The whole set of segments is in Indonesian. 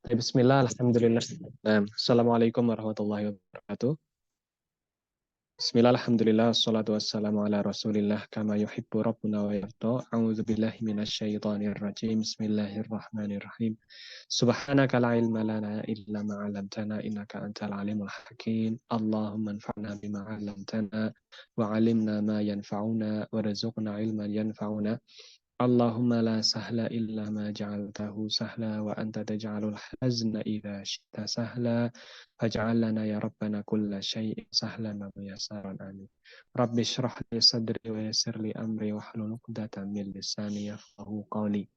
Bismillah, alhamdulillah. Assalamualaikum warahmatullahi wabarakatuh. Bismillah, alhamdulillah, assalatu wassalamu ala rasulillah, kama yuhibbu rabbuna wa yarda. A'udzu billahi minasyaitonir rajim. Bismillahirrahmanirrahim. Subhanaka la ilma lana illa ma 'allamtana innaka antal alimul hakim. Allahumma anfa'na bima 'allamtana wa 'allimna ma yanfa'una warzuqna ilman yanfa'una. Allahumma la sahla illa ma ja'altahu sahla wa anta taj'alul hazna idza syi'ta sahla faj'al lana ya rabbana kulla syai'in sahlan wa muyasaran amin. Rabbi shrah li sadri wa yassir li amri wahlul 'uqdatam min lisani yafqahu qawli.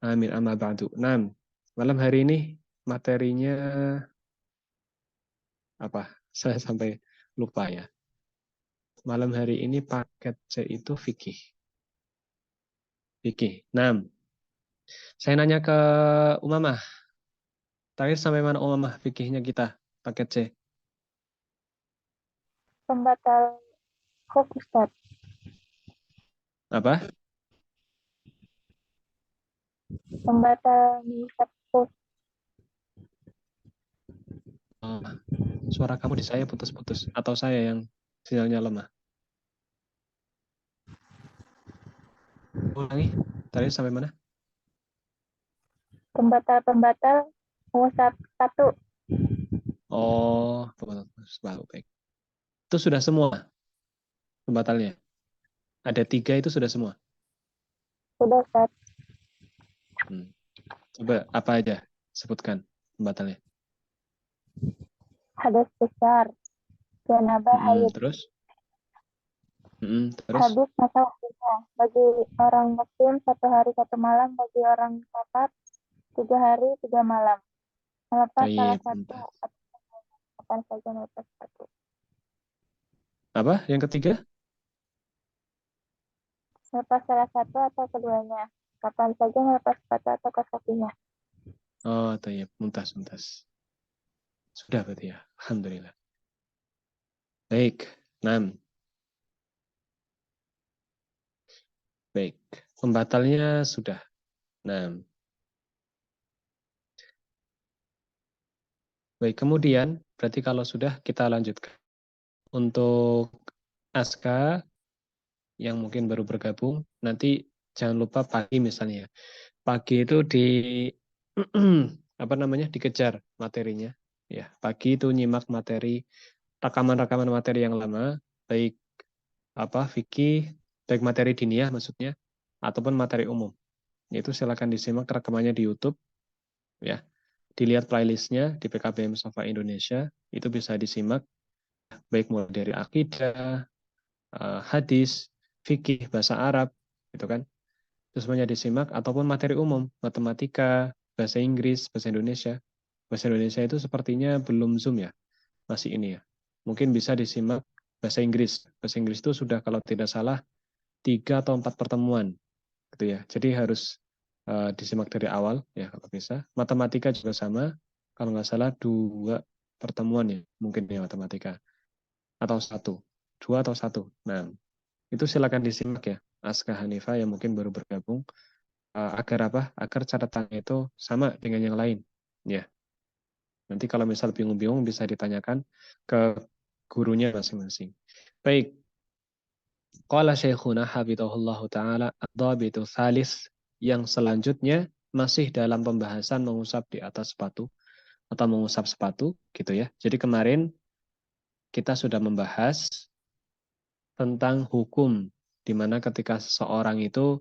Amin amma ba'du. Naam. Malam hari ini materinya apa? Saya sampai lupa ya. Malam hari ini paket C itu fikih. Fikih. Naam. Saya nanya ke Umamah. Terakhir sampai mana Umamah fikihnya kita? Paket C. Pembatal huk Ustaz. Apa? Pembatal nisab huk. Oh, suara kamu di saya putus-putus. Atau saya yang sinyalnya lemah? Ulangi. Terakhir sampai mana? Pembatal musab 1. Oh, baik. Itu sudah semua pembatalnya. Ada 3 itu sudah semua. Sudah Ustaz. Coba apa aja sebutkan pembatalnya. Hadas besar. Janabah haid. Terus? Terus? Habis masa waktunya. Bagi orang muslim 1 hari 1 malam. Bagi orang kafir 3 hari 3 malam. Melepas salah satu kapan saja melepas satu. Apa? Yang ketiga? Melepas salah satu atau keduanya. Kapan saja melepas sepatu atau kaos kakinya. Oh, tayyib. Muntas. Sudah berarti ya. Alhamdulillah. Baik. 6. Baik. Pembatalnya sudah. 6. Baik, kemudian berarti kalau sudah kita lanjutkan. Untuk Aska yang mungkin baru bergabung, nanti jangan lupa pagi misalnya. Pagi itu apa namanya? Dikejar materinya. Ya, pagi itu nyimak materi rekaman-rekaman materi yang lama, baik fikih, baik materi diniyah maksudnya, ataupun materi umum. Itu silakan disimak rekamannya di YouTube, ya. Dilihat playlistnya di PKBM Mustafa Indonesia, itu bisa disimak baik mulai dari akidah, hadis, fikih, bahasa Arab, gitu kan. Itu semuanya disimak, ataupun materi umum, matematika, bahasa Inggris, bahasa Indonesia. Bahasa Indonesia itu sepertinya belum Zoom ya, masih ini ya. Mungkin bisa disimak bahasa Inggris. Bahasa Inggris itu sudah kalau tidak salah 3 atau 4 pertemuan, gitu ya. Jadi harus disimak dari awal ya kalau bisa. Matematika juga sama, kalau nggak salah 2 pertemuan ya, mungkin ya matematika. Atau 1, 2 atau 1. Nah, itu silakan disimak ya, Aska Hanifah yang mungkin baru bergabung, agar apa? Agar catatannya itu sama dengan yang lain. Ya, nanti kalau misal bingung-bingung bisa ditanyakan ke gurunya masing-masing. Baik, qala syekhuna hafidhahullahu ta'ala ad-dhabitu tsalis, yang selanjutnya masih dalam pembahasan mengusap di atas sepatu atau mengusap sepatu gitu ya. Jadi kemarin kita sudah membahas tentang hukum di mana ketika seseorang itu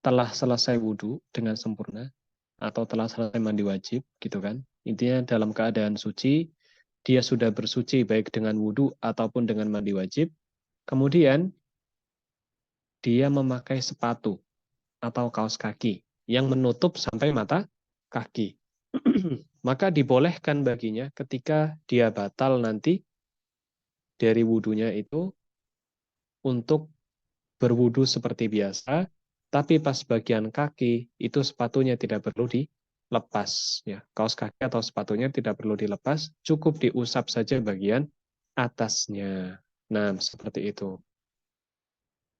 telah selesai wudhu dengan sempurna atau telah selesai mandi wajib gitu kan. Intinya dalam keadaan suci, dia sudah bersuci baik dengan wudhu ataupun dengan mandi wajib. Kemudian dia memakai sepatu atau kaos kaki yang menutup sampai mata kaki. Maka dibolehkan baginya ketika dia batal nanti dari wudhunya itu untuk berwudhu seperti biasa, tapi pas bagian kaki itu sepatunya tidak perlu dilepas. Ya, kaos kaki atau sepatunya tidak perlu dilepas, cukup diusap saja bagian atasnya. Nah, seperti itu.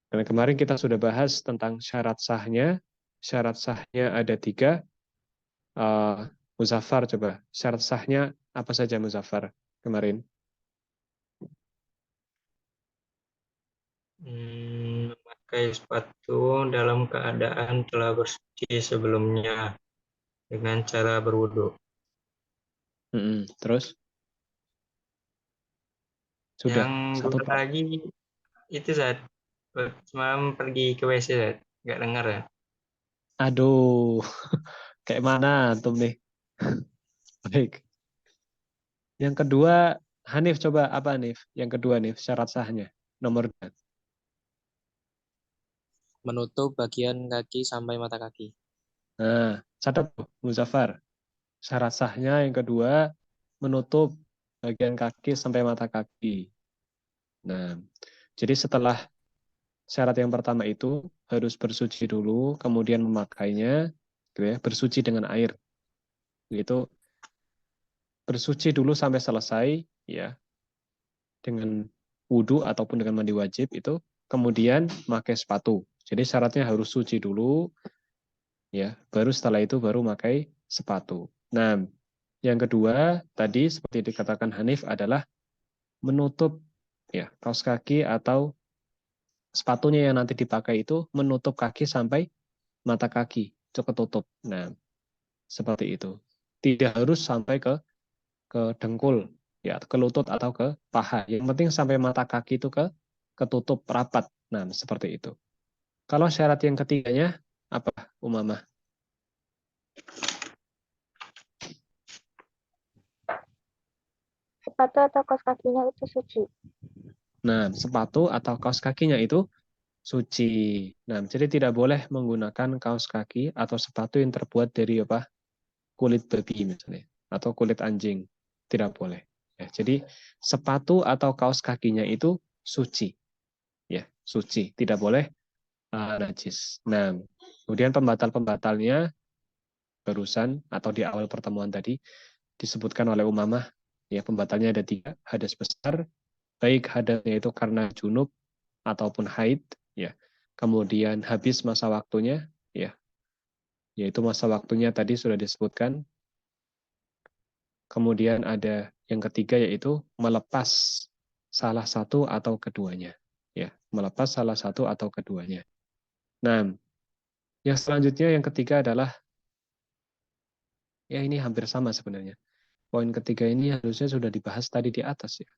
Karena kemarin kita sudah bahas tentang syarat sahnya. Syarat sahnya ada 3. Muzaffar coba. Syarat sahnya apa saja Muzaffar kemarin? Memakai sepatu dalam keadaan telah bersuci sebelumnya dengan cara berwudu. Terus? Sudah Yang satu dua Pak. lagi itu saat semalam pergi ke WC, Zat. Nggak dengar ya? Aduh, kayak mana antum nih? Baik. Yang kedua, Hanif coba apa Hanif? Yang kedua nih syarat sahnya. Nomor 2. Menutup bagian kaki sampai mata kaki. Nah, catat tuh, Muzaffar. Syarat sahnya yang kedua, menutup bagian kaki sampai mata kaki. Nah, jadi setelah syarat yang pertama itu harus bersuci dulu, kemudian memakainya, gitu ya, bersuci dengan air. Itu bersuci dulu sampai selesai, ya, dengan wudhu ataupun dengan mandi wajib itu, kemudian pakai sepatu. Jadi syaratnya harus suci dulu, ya, baru setelah itu baru pakai sepatu. Nah, yang kedua tadi seperti dikatakan Hanif adalah menutup ya kaos kaki atau sepatunya yang nanti dipakai itu menutup kaki sampai mata kaki itu ketutup. Nah, seperti itu. Tidak harus sampai ke dengkul, ya, ke lutut atau ke paha. Yang penting sampai mata kaki itu ketutup rapat. Nah, seperti itu. Kalau syarat yang ketiganya apa, Umamah? Sepatu atau kaos kakinya itu suci. Nah, sepatu atau kaos kakinya itu suci. Nah, jadi tidak boleh menggunakan kaos kaki atau sepatu yang terbuat dari apa? Kulit babi misalnya atau kulit anjing. Tidak boleh. Ya, jadi sepatu atau kaos kakinya itu suci. Ya, suci. Tidak boleh najis. Nah, kemudian pembatal-pembatalnya barusan atau di awal pertemuan tadi disebutkan oleh Umamah, ya pembatalnya ada 3, hadas besar, baik hadasnya itu karena junub ataupun haid, ya. Kemudian habis masa waktunya, ya, yaitu masa waktunya tadi sudah disebutkan. Kemudian ada yang ketiga yaitu melepas salah satu atau keduanya, ya, melepas salah satu atau keduanya. Nah, yang selanjutnya yang ketiga adalah ya ini hampir sama sebenarnya. Poin ketiga ini harusnya sudah dibahas tadi di atas ya,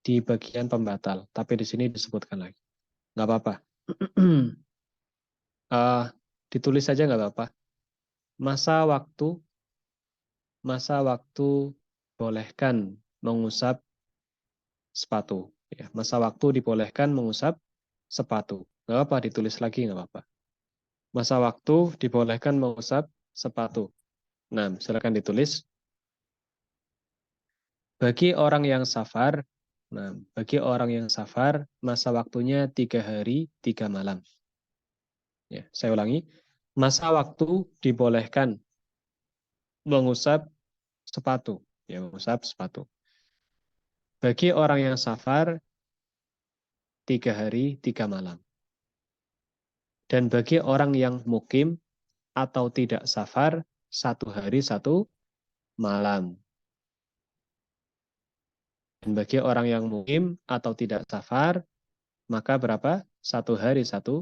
di bagian pembatal, tapi di sini disebutkan lagi. Nggak apa-apa. Ditulis saja nggak apa-apa. Masa waktu bolehkan mengusap sepatu. Ya, masa waktu dibolehkan mengusap sepatu. Nggak apa-apa, ditulis lagi nggak apa-apa. Masa waktu dibolehkan mengusap sepatu. Nah, silakan ditulis. Bagi orang yang safar, masa waktunya 3 hari, 3 malam. Ya, saya ulangi. Masa waktu dibolehkan mengusap sepatu. Ya, mengusap sepatu. Bagi orang yang safar, 3 hari, 3 malam. Dan bagi orang yang mukim atau tidak safar, 1 hari, 1 malam. Dan bagi orang yang mukim atau tidak safar, maka berapa? 1 hari, 1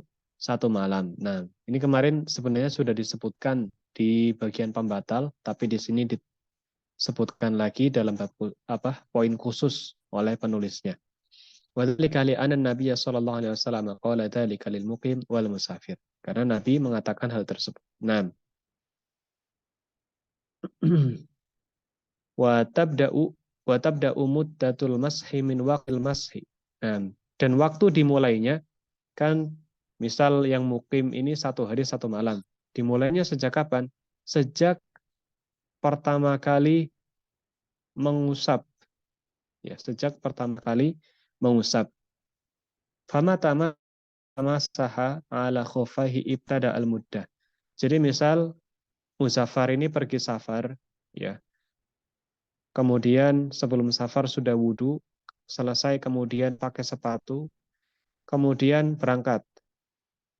malam. Nah, ini kemarin sebenarnya sudah disebutkan di bagian pembatal, tapi di sini disebutkan lagi dalam poin khusus oleh penulisnya. Wadzalika li'anna Nabiy sallallahu alaihi wasallam qala dzalika lil muqim wal musafir. Karena Nabi mengatakan hal tersebut. Nah, wa tabda'u muddatul mashi min waqtil mashi. Nah, dan waktu dimulainya kan misal yang mukim ini 1 hari 1 malam. Dimulainya sejak kapan? Sejak pertama kali mengusap. Ya, sejak pertama kali mengusap. Fama tamasaha ala khufaihi ibtada al-muddah. Jadi misal Muzaffar ini pergi safar, ya. Kemudian sebelum safar sudah wudhu, selesai kemudian pakai sepatu, kemudian berangkat,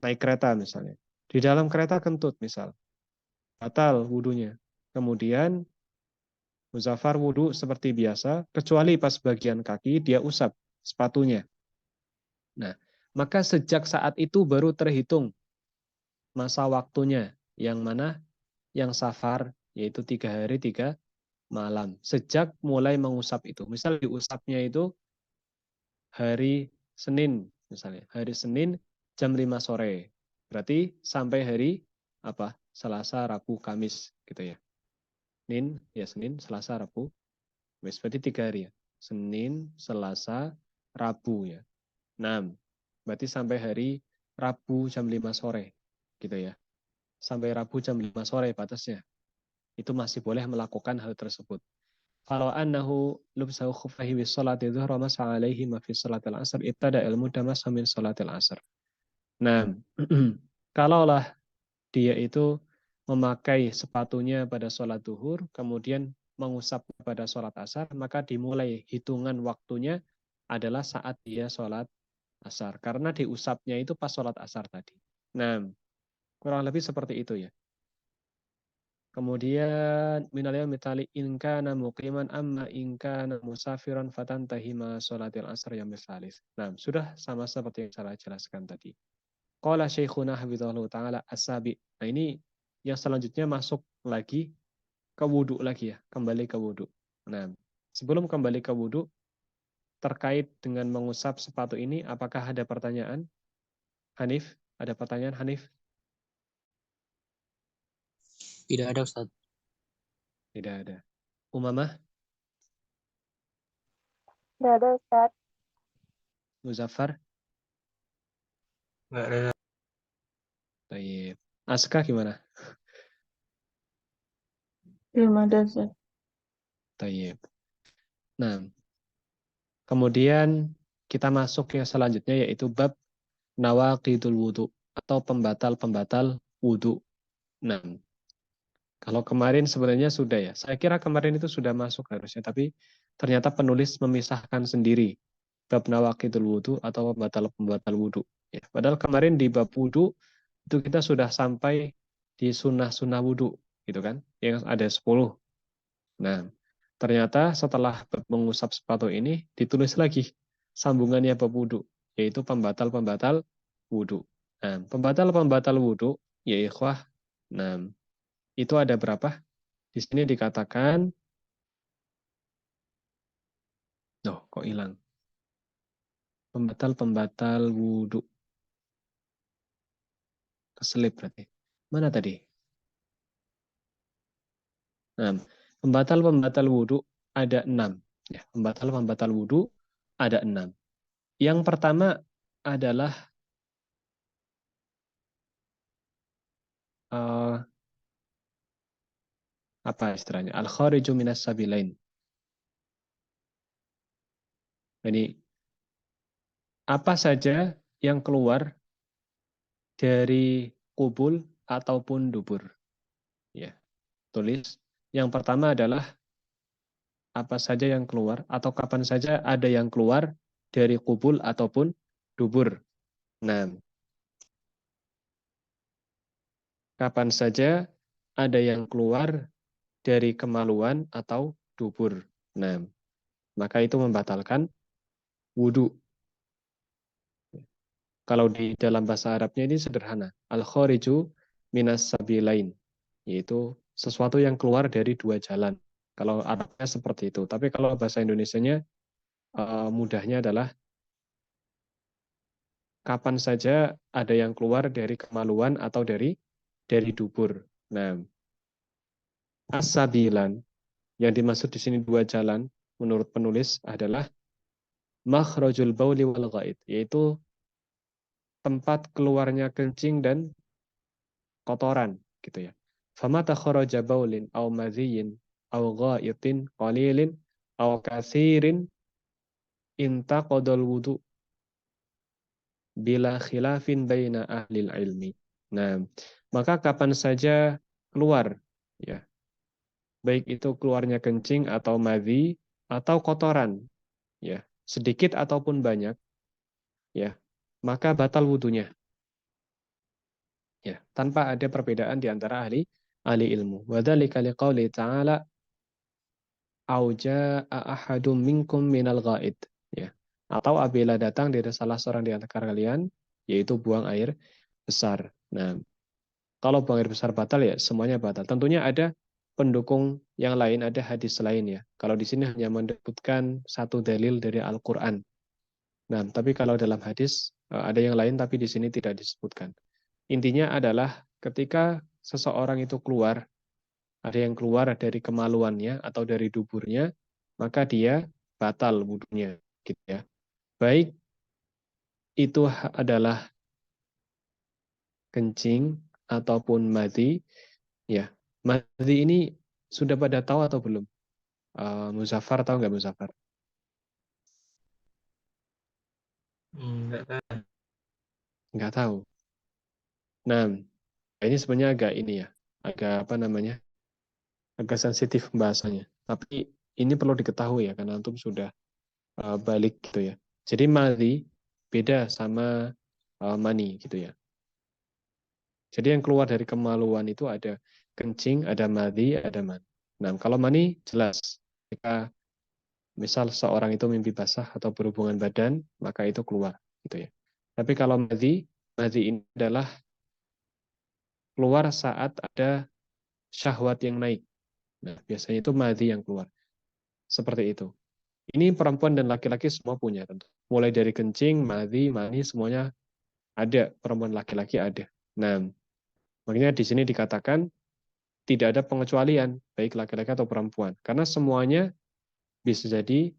naik kereta misalnya. Di dalam kereta kentut misal, batal wudhunya. Kemudian Muzaffar wudhu seperti biasa, kecuali pas bagian kaki dia usap sepatunya. Nah, maka sejak saat itu baru terhitung masa waktunya. Yang mana? Yang safar, yaitu 3 hari 3 malam. Sejak mulai mengusap itu. Misal diusapnya itu hari Senin, misalnya. Hari Senin jam 5 sore. Berarti sampai hari apa? Selasa, Rabu, Kamis gitu ya. Senin, Selasa, Rabu, Kamis. Berarti 3 hari ya. Senin, Selasa, Rabu ya. 6. Berarti sampai hari Rabu jam 5 sore. Gitu ya. Sampai Rabu jam 5 sore batasnya. Itu masih boleh melakukan hal tersebut. Kalau annahu lubsahu khuffahi bis salati dhuhra masa alaihi ma fi salatil asr ibtada ilmu damasa min salatil asr. Nah, kalaulah dia itu memakai sepatunya pada sholat duhur, kemudian mengusap pada sholat asar, maka dimulai hitungan waktunya adalah saat dia sholat asar. Karena diusapnya itu pas sholat asar tadi. Nah, kurang lebih seperti itu ya. Kemudian minal yaumi tali in kana muqiman amma in kana musafiran fatantahi ma sholatil asr yaumil tsalits. Nah, sudah sama seperti yang saya jelaskan tadi. Qala Syekhuna hafizallahu taala as-sabi. Nah, ini yang selanjutnya masuk lagi ke wudhu lagi ya, kembali ke wudhu. Nah, sebelum kembali ke wudhu terkait dengan mengusap sepatu ini, apakah ada pertanyaan? Hanif, ada pertanyaan Hanif? Tidak ada, Ustaz. Tidak ada. Umamah, Nggak ada, Ustaz. Muzaffar, Nggak ada. Tayyib. Aska gimana? Belum ada, Ustaz. Tayyib. Nah, kemudian kita masuk yang selanjutnya yaitu bab nawaqidul wudhu atau pembatal-pembatal wudhu. Nah, kalau kemarin sebenarnya sudah ya. Saya kira kemarin itu sudah masuk harusnya, tapi ternyata penulis memisahkan sendiri bab nawaqidul wudhu atau pembatal-pembatal wudhu. Ya, padahal kemarin di bab wudhu itu kita sudah sampai di sunnah-sunnah wudhu, gitu kan? Yang ada 10. Nah, ternyata setelah bab mengusap sepatu ini ditulis lagi sambungannya bab wudhu, yaitu pembatal-pembatal wudhu. Nah, pembatal-pembatal wudhu, ya ikhwah, nah, itu ada berapa? Di sini dikatakan, kok hilang? Pembatal-pembatal wudhu. Keselip berarti. Mana tadi? Nah, pembatal-pembatal wudhu ada 6. Ya, pembatal-pembatal wudhu ada 6. Yang pertama adalah apa istilahnya? Al-khariju minas sabilain. Jadi apa saja yang keluar dari kubul ataupun dubur. Ya, tulis. Yang pertama adalah apa saja yang keluar atau kapan saja ada yang keluar dari kubul ataupun dubur. Nah, kapan saja ada yang keluar dari kemaluan atau dubur. Nah, maka itu membatalkan wudhu. Kalau di dalam bahasa Arabnya ini sederhana. Al-khariju minas sabilain. Yaitu sesuatu yang keluar dari 2 jalan. Kalau Arabnya seperti itu. Tapi kalau bahasa Indonesianya mudahnya adalah kapan saja ada yang keluar dari kemaluan atau dari dubur. Nah, as-sabilan yang dimaksud di sini 2 jalan menurut penulis adalah makhrajul bauli wal ghaid, yaitu tempat keluarnya kencing dan kotoran gitu ya. Famata kharaja baulin aw madhiyin aw ghaitin qalilin aw katsirin intaqadal wudu bila khilafin baina ahlil ilmi. Nah, maka kapan saja keluar ya, baik itu keluarnya kencing atau madhi atau kotoran ya, sedikit ataupun banyak ya, maka batal wudunya. Ya, tanpa ada perbedaan di antara ahli ahli ilmu. Wa dzalika liqauli ta'ala au jaa ahadum minkum minal ghaid, ya. Atau apabila datang dari salah seorang di antara kalian yaitu buang air besar. Nah, kalau buang air besar batal ya semuanya batal. Tentunya ada pendukung yang lain, ada hadis lain ya. Kalau di sini hanya menyebutkan satu dalil dari Al-Qur'an. Nah, tapi kalau dalam hadis ada yang lain tapi di sini tidak disebutkan. Intinya adalah ketika seseorang itu keluar, ada yang keluar dari kemaluannya atau dari duburnya, maka dia batal wudunya, gitu ya. Baik itu adalah kencing ataupun madhi, ya. Madhi ini sudah pada tahu atau belum? Muzaffar tahu nggak Muzaffar? Enggak tahu. Nggak tahu. Nah, ini sebenarnya agak ini ya, agak apa namanya, agak sensitif pembahasannya. Tapi ini perlu diketahui ya, karena antum sudah balik gitu ya. Jadi madhi beda sama mani gitu ya. Jadi yang keluar dari kemaluan itu ada kencing, ada madhi, ada mani. Nah, kalau mani jelas. Jika misal seorang itu mimpi basah atau berhubungan badan, maka itu keluar gitu ya. Tapi kalau madhi, madhi ini adalah keluar saat ada syahwat yang naik. Nah, biasanya itu madhi yang keluar. Seperti itu. Ini perempuan dan laki-laki semua punya tentu. Mulai dari kencing, madhi, mani, semuanya ada. Perempuan laki-laki ada. Nah, makanya di sini dikatakan tidak ada pengecualian, baik laki-laki atau perempuan. Karena semuanya bisa jadi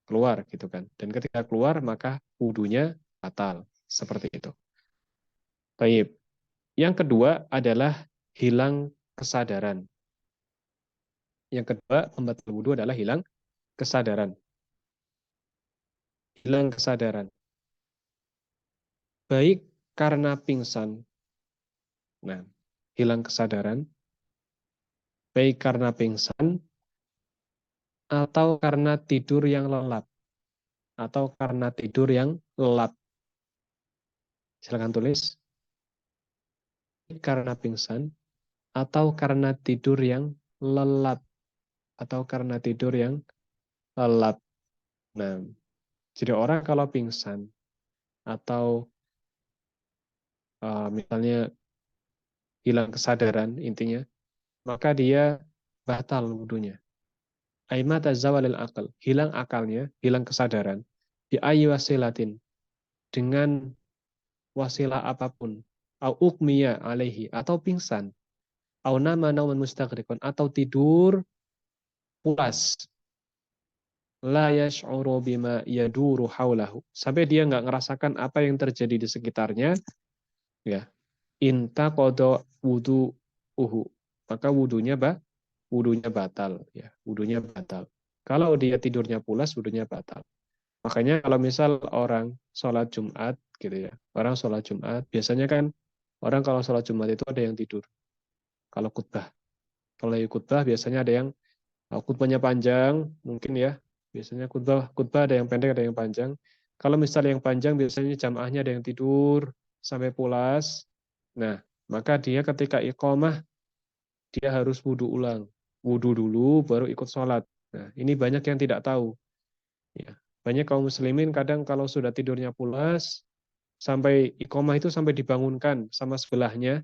keluar gitu kan. Dan ketika keluar maka wudunya batal. Seperti itu. Baik. Yang kedua adalah hilang kesadaran. Yang kedua, pembatal wudu adalah hilang kesadaran. Hilang kesadaran. Baik karena pingsan. Nah, hilang kesadaran. Baik karena pingsan atau karena tidur yang lelap. Atau karena tidur yang lelap. Silakan tulis. Karena pingsan atau karena tidur yang lelap. Atau karena tidur yang lelap. Nah, jadi orang kalau pingsan atau misalnya hilang kesadaran intinya, maka dia batal wudunya. Aimata zawalil akal, hilang akalnya, hilang kesadaran. Bi ayyi wasilatin, dengan wasilah apapun. Au ukmiya alaihi, atau pingsan. Au nama nauman mustaghrikun, atau tidur pulas. La yash'uru bima yaduru haulahu. Sampai dia nggak ngerasakan apa yang terjadi di sekitarnya, ya. Inta kodo wudu uhu. Maka wudunya batal, ya. Wudunya batal. Kalau dia tidurnya pulas, wudunya batal. Makanya kalau misal orang sholat Jumat, gitu ya. Orang sholat Jumat, biasanya kan orang kalau sholat Jumat itu ada yang tidur. Kalau khutbah. Kalau khutbah biasanya ada yang khutbahnya panjang, mungkin ya. Biasanya khutbah ada yang pendek, ada yang panjang. Kalau misalnya yang panjang, biasanya jamaahnya ada yang tidur sampai pulas. Nah, maka dia ketika iqamah, dia harus wudhu ulang. Wudhu dulu, baru ikut sholat. Nah, ini banyak yang tidak tahu. Ya. Banyak kaum muslimin kadang kalau sudah tidurnya pulas, sampai iqamah itu sampai dibangunkan sama sebelahnya.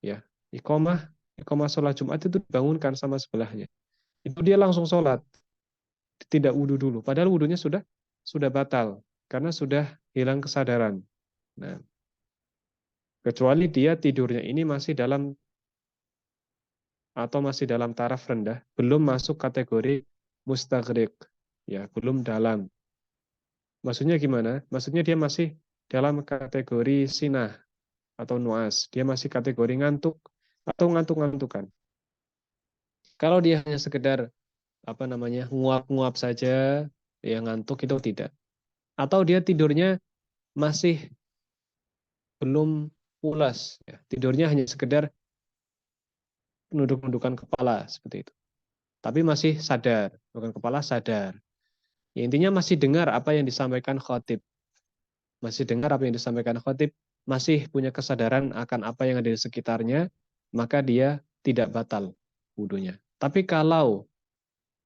Ya, iqamah sholat Jumat itu dibangunkan sama sebelahnya. Itu dia langsung sholat. Tidak wudhu dulu. Padahal wudhunya sudah batal. Karena sudah hilang kesadaran. Nah, kecuali dia tidurnya ini masih dalam taraf rendah, belum masuk kategori mustaghrik, ya, belum dalam. Maksudnya gimana? Maksudnya dia masih dalam kategori sinah atau nuas, dia masih kategori ngantuk atau ngantuk-ngantukan. Kalau dia hanya sekedar nguap-nguap saja, ya ngantuk itu tidak. Atau dia tidurnya masih belum pulas, ya. Tidurnya hanya sekedar nunduk-nundukan kepala seperti itu. Tapi masih sadar, bukan kepala sadar. Ya, intinya masih dengar apa yang disampaikan khotib. Masih dengar apa yang disampaikan khotib, masih punya kesadaran akan apa yang ada di sekitarnya, maka dia tidak batal wudunya. Tapi kalau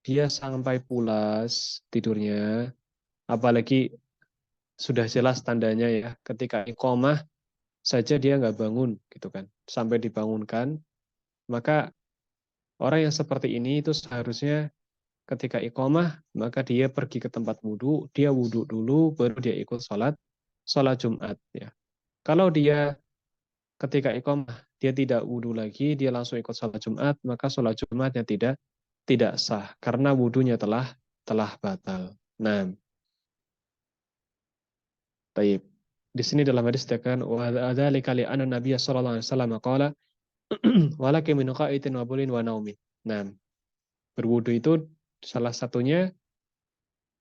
dia sampai pulas tidurnya, apalagi sudah jelas tandanya ya, ketika iqomah saja dia nggak bangun gitu kan, sampai dibangunkan, maka orang yang seperti ini itu seharusnya ketika iqomah, maka dia pergi ke tempat wudhu, dia wudhu dulu, baru dia ikut sholat Jumat. Ya. Kalau dia ketika iqomah, dia tidak wudhu lagi, dia langsung ikut sholat Jumat, maka sholat Jumatnya tidak sah, karena wudhunya telah batal. Nah, taib. Di sini dalam hadis dikatakan wa dzalika li anna Nabiy sallallahu alaihi wasallam qala walakin min qa'itin wa bulin wa naumin. Nah, berwudu itu salah satunya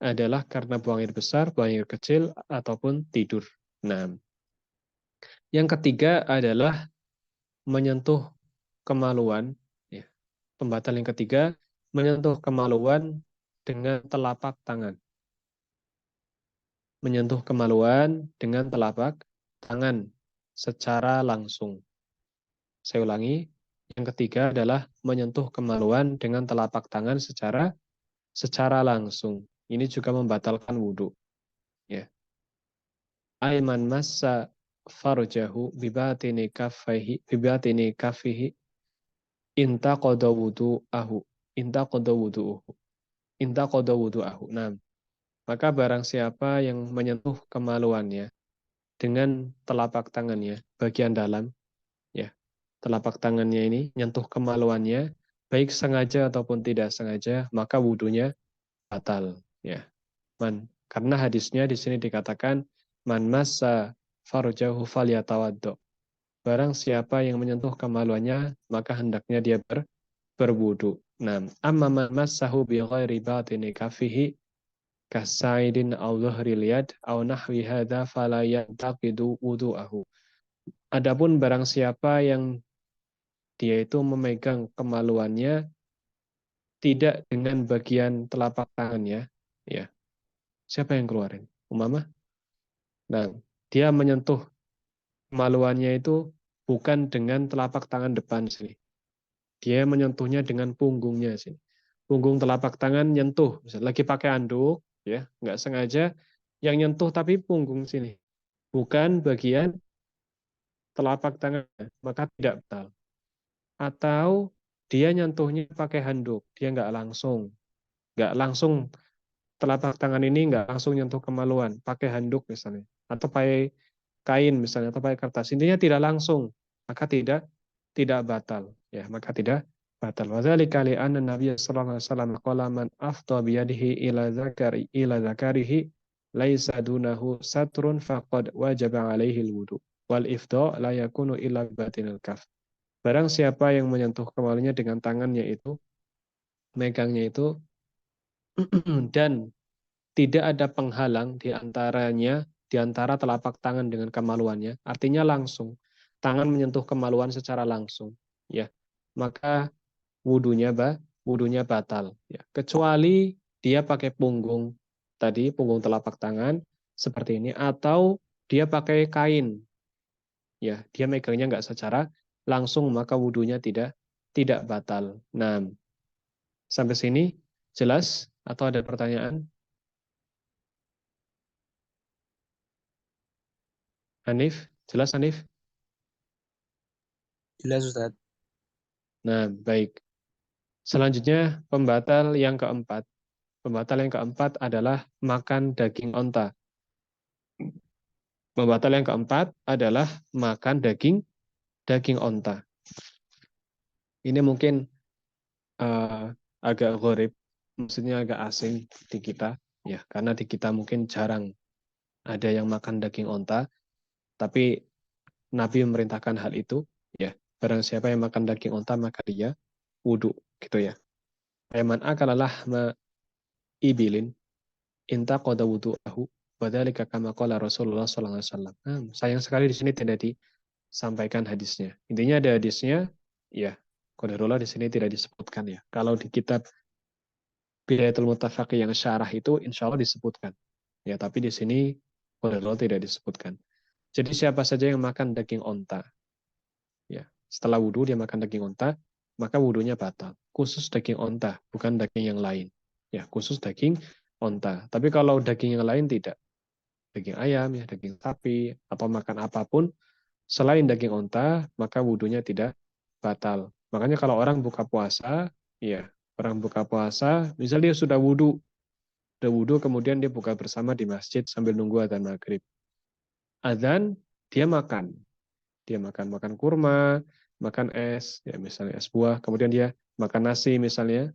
adalah karena buang air besar, buang air kecil, ataupun tidur. Nah, yang ketiga adalah menyentuh kemaluan. Ya. Pembatal yang ketiga, menyentuh kemaluan dengan telapak tangan. Menyentuh kemaluan dengan telapak tangan secara langsung. Saya ulangi, yang ketiga adalah menyentuh kemaluan dengan telapak tangan secara langsung. Ini juga membatalkan wudhu. Ya. Aiman massa farjahu bibatini kafihi inta qada wudu'ahu inta qada wudu'ahu. Nah, maka barang siapa yang menyentuh kemaluannya dengan telapak tangannya bagian dalam, ya, telapak tangannya ini nyentuh kemaluannya baik sengaja ataupun tidak sengaja, maka wudunya batal, ya. Karena hadisnya di sini dikatakan man massa farjahu falyatawaddo. Barang siapa yang menyentuh kemaluannya, maka hendaknya dia berwudu. Nah, amma man massahu bi ghairi batini kafihi kasaidin aw dhahril yad aw nahwi hadza fala yantaqidu wudu'ahu. Adapun barang siapa yang dia itu memegang kemaluannya tidak dengan bagian telapak tangannya, ya. Siapa yang keluarin? Umamah? Nah, dia menyentuh kemaluannya itu bukan dengan telapak tangan depan sini. Dia menyentuhnya dengan punggungnya sini. Punggung telapak tangan nyentuh, misalnya lagi pakai anduk, ya, nggak sengaja yang nyentuh tapi punggung sini, bukan bagian telapak tangan, maka tidak batal. Atau dia nyentuhnya pakai handuk, dia nggak langsung telapak tangan ini nggak langsung nyentuh kemaluan, pakai handuk misalnya, atau pakai kain misalnya, atau pakai kertas, intinya tidak langsung, maka tidak batal, ya, maka tidak batal. Wa dzalika li anna Nabiy sallallahu alaihi wasallam qala man afdha bi yadihi ila zakarihi laisa dunahu satrun faqad wajaba alaihi alwudu. Wal ifdha la yakunu illa bi batinil kaf. Barang siapa yang menyentuh kemaluannya dengan tangannya itu, megangnya itu dan tidak ada penghalang di antara telapak tangan dengan kemaluannya, artinya langsung tangan menyentuh kemaluan secara langsung, ya, maka wudunya batal, ya, kecuali dia pakai punggung telapak tangan seperti ini, atau dia pakai kain, ya, dia megangnya nggak secara langsung, maka wudunya tidak batal. Nah, sampai sini jelas atau ada pertanyaan? Hanif, jelas Hanif? Jelas Ustaz. Nah, baik. Selanjutnya, pembatal yang keempat. Pembatal yang keempat adalah makan daging onta. Pembatal yang keempat adalah makan daging onta. Ini mungkin agak gharib, maksudnya agak asing di kita, ya, karena di kita mungkin jarang ada yang makan daging onta, tapi Nabi memerintahkan hal itu, ya. Barang siapa yang makan daging onta maka dia wudu, gitu ya. Man akala lahma ibilin inta qada wudu'ahu wa dzalika kama qala Rasulullah sallallahu alaihi wasallam. Sayang sekali di sini tidak disampaikan hadisnya. Intinya ada hadisnya, ya. Qadarullah di sini tidak disebutkan, ya. Kalau di kitab Bidayatul Muttafaqi yang syarah itu insya Allah disebutkan. Ya, tapi di sini qadarullah tidak disebutkan. Jadi siapa saja yang makan daging onta, ya, setelah wudhu dia makan daging onta, maka wudhunya batal. Khusus daging onta, bukan daging yang lain. Ya, khusus daging onta. Tapi kalau daging yang lain tidak. Daging ayam, ya, daging sapi, atau makan apapun, selain daging onta, maka wudhunya tidak batal. Makanya kalau orang buka puasa, ya, orang buka puasa, misalnya dia sudah wudhu, kemudian dia buka bersama di masjid sambil nunggu adzan maghrib. Adzan, dia makan kurma, makan es, ya misalnya es buah, kemudian dia makan nasi misalnya,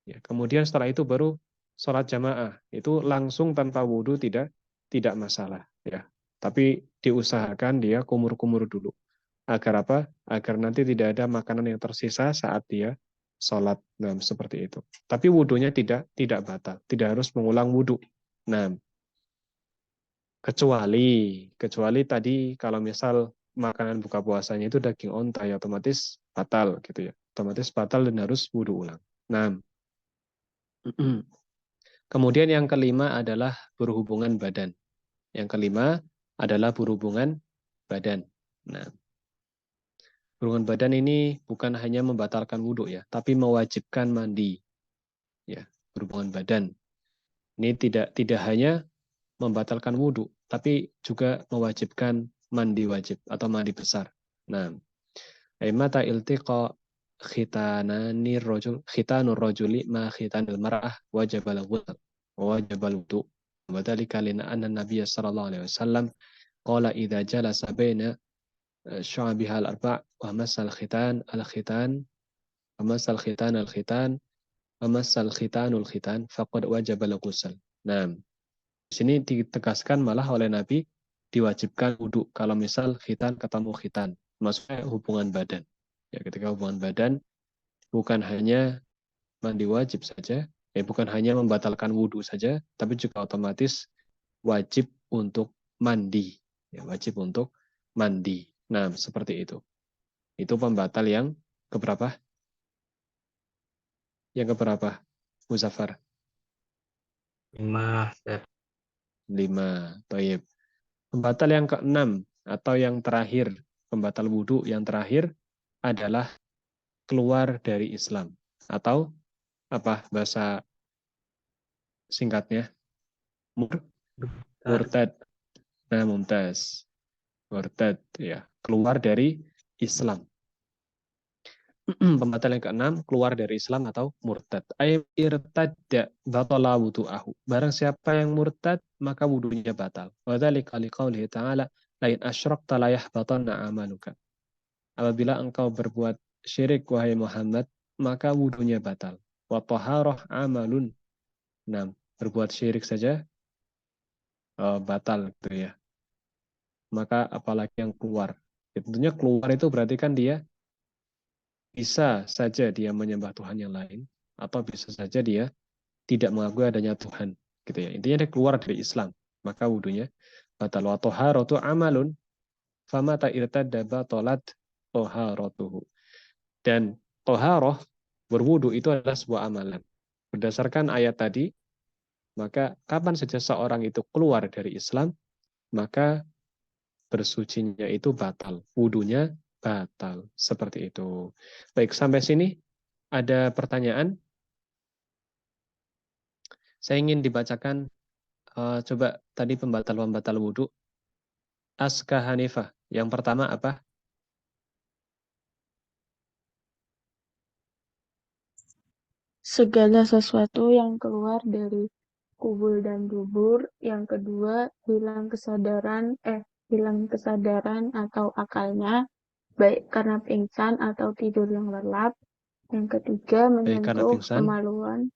ya kemudian setelah itu baru sholat jamaah, itu langsung tanpa wudhu tidak masalah, ya. Tapi diusahakan dia kumur-kumur dulu. Agar apa? Agar nanti tidak ada makanan yang tersisa saat dia sholat. Nah, seperti itu. Tapi wudhunya tidak batal. Tidak harus mengulang wudhu. Nah, kecuali tadi kalau misal makanan buka puasanya itu daging onta, ya otomatis batal gitu ya. Otomatis batal dan harus wudhu ulang. Nah, kemudian yang kelima adalah berhubungan badan. Yang kelima adalah berhubungan badan. Nah, berhubungan badan ini bukan hanya membatalkan wudhu ya, tapi mewajibkan mandi. Ya, berhubungan badan. Ini tidak hanya membatalkan wudhu, tapi juga mewajibkan mandi wajib atau mandi besar. Nah, mata iltiqa khitanur rajuli ma khitanil mar'ah wajibal ghusl wa wajibal wudu. Wa dzalika lina anna Nabiy sallallahu alaihi wasallam qala idza jalasa baina syu'abiha al-arba' wa masal khitan al-khitan wa masal khitan al-khitan wa masal khitanul khitan faqad wajibal ghusl. Nah, di sini ditegaskan malah oleh Nabi diwajibkan wudhu kalau misal khitan ketemu khitan, maksudnya hubungan badan. Ya, ketika hubungan badan bukan hanya mandi wajib saja, bukan hanya membatalkan wudhu saja, tapi juga otomatis wajib untuk mandi. Ya, wajib untuk mandi. Nah, seperti itu. Itu pembatal yang keberapa? Yang keberapa, Muzaffar? 5, Ustaz. 5. Baik. Pembatal yang keenam atau yang terakhir, pembatal wudhu yang terakhir adalah keluar dari Islam. Atau apa bahasa singkatnya? Murtad. Nah, mumtaz. Murtad, ya. Keluar dari Islam. Pembatal yang keenam, keluar dari Islam atau murtad. Ay irtadda batala wudu'ahu. Barang siapa yang murtad, maka wudunya batal. Wa dzalika liqaulihi ta'ala, lain asyrakta la yahbatanna amaluka. Apabila engkau berbuat syirik, wahai Muhammad, maka wudunya batal. Wa taharah amalun. Nah, berbuat syirik saja batal gitu ya. Maka apalagi yang keluar. Ya, tentunya keluar itu berarti kan dia bisa saja dia menyembah Tuhan yang lain, atau bisa saja dia tidak mengakui adanya Tuhan, gitu ya. Intinya dia keluar dari Islam, maka wudunya batal. Wa taharatu amalun, famata irtadda batalat taharatuhu. Dan taharah, berwudu itu adalah sebuah amalan. Berdasarkan ayat tadi, maka kapan saja seorang itu keluar dari Islam, maka bersucinya itu batal, wudunya batal. Seperti itu. Baik, sampai sini ada pertanyaan? Saya ingin dibacakan coba tadi pembatal-pembatal wudhu. Aska Hanifah. Yang pertama apa? Segala sesuatu yang keluar dari kubur dan dubur. Yang kedua, hilang kesadaran atau akalnya, baik karena pingsan atau tidur yang lelap. Yang ketiga, Baik karena menyentuh pingsan, kemaluan,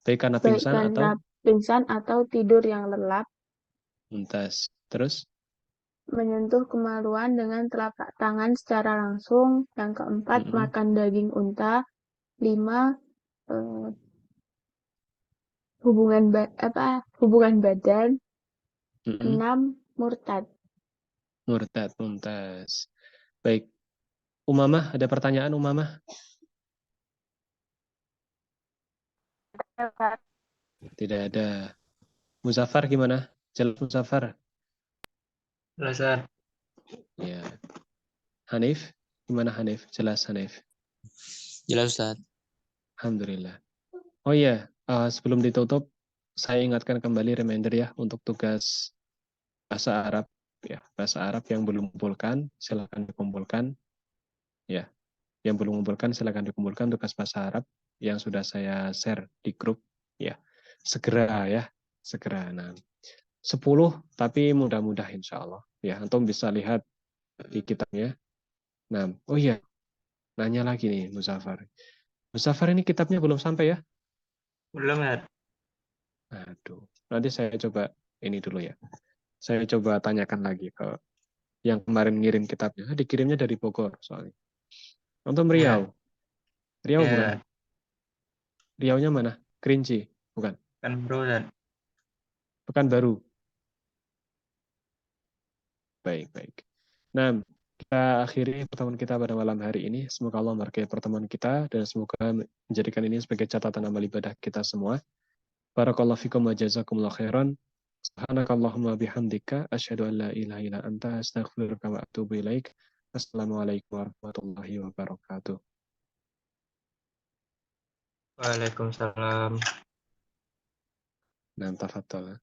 baik karena baik pingsan atau karena pingsan atau tidur yang lelap. muntas. Terus Menyentuh kemaluan dengan telapak tangan secara langsung. Yang keempat, makan daging unta. 5, hubungan badan. 6, murtad. murtad, muntas. Baik. Umamah, ada pertanyaan Umamah? Tidak ada. Muzaffar gimana? Jelas Muzaffar? Ustaz. Ya. Hanif? Gimana Hanif? Jelas Hanif. Jelas Ustaz. Alhamdulillah. Oh iya, sebelum ditutup, saya ingatkan kembali reminder ya untuk tugas bahasa Arab. Ya, bahasa Arab yang belum kumpulkan, silakan dikumpulkan. Ya, yang belum mengumpulkan silakan dikumpulkan tugas bahasa Arab yang sudah saya share di grup. Ya, segera ya, segera. Nah, 10 tapi mudah-mudah insya Allah. Ya, antum bisa lihat di kitabnya. Nah, oh iya, nanya lagi nih Muzaffar. Muzaffar ini kitabnya belum sampai ya? Belum, Ustaz. Aduh, nanti saya coba ini dulu ya. Saya coba tanyakan lagi ke yang kemarin ngirim kitabnya. Dikirimnya dari Bogor soalnya. Antum Ya, Riau. Riau ya, bukan? Ustaz. Riaunya mana? Kerinci, bukan? Kan bro, Ustaz. Pekanbaru. Baik, baik. Nah, kita akhiri pertemuan kita pada malam hari ini. Semoga Allah memberkahi pertemuan kita dan semoga menjadikan ini sebagai catatan amal ibadah kita semua. Barakallahu fikum wa jazakumullah khairan. Subhanakallahumma bihamdika asyhadu an la ilaha illa anta astaghfiruka wa atubu ilaik. Assalamualaikum warahmatullahi wabarakatuh. Waalaikumsalam. Nah, tafadhol.